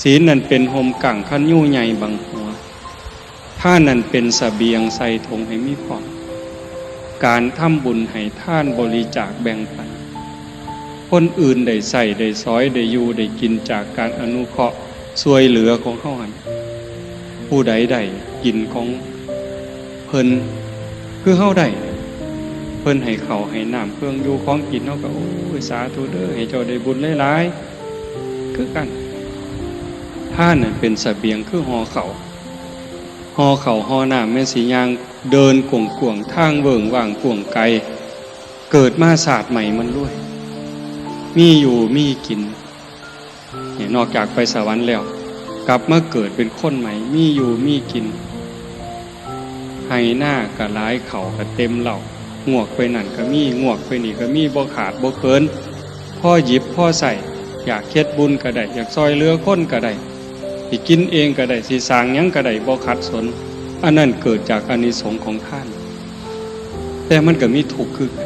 ศีลนั่นเป็นห่มกั่งคันยู่ใหญ่บังหัวท่านนั่นเป็นเสบียงใส่ถุงให้มีพร้อมการทำบุญให้ท่านบริจาคแบ่งปันคนอื่นได้ใส่ได้ซอยได้อยู่ได้กินจากการอนุเคราะห์ช่วยเหลือของเขาหันผู้ใดได้กินของเพิ่นคือเฮาได้เพิ่นให้เขาให้น้ำเพื่องอยู่ของกินเฮาก็โอ้ยสาธุเด้อให้เจ้าได้บุญหลายๆคือกันท่านน่ะเป็นเสบียงคือห่อเขาห่อน้ำแม่สียางเดินกวงทางเบิ่งว่างกวงไกลเกิดมาศาสตร์ใหม่มันด้วยมีอยู่มีกินเนี่ยนอกจากไปสวรรค์แล้วกลับมาเกิดเป็นคนใหม่มีอยู่มีกินให้หน้ากะหลายเข่ากะเต็มเหล่างวกไปนั่นก็มีงวกไปนี่ก็มีบ่ขาดบ่เกินพ่อหยิบพ่อใส่อยากเฮ็ดบุญก็ได้อยากซอยเหลือคนก็ได้สิกินเองก็ได้สิสร้างหยังก็ได้บ่ขัดสนอันนั้นเกิดจากอานิสงส์ของท่านแต่มันก็มีทุกข์คือกัน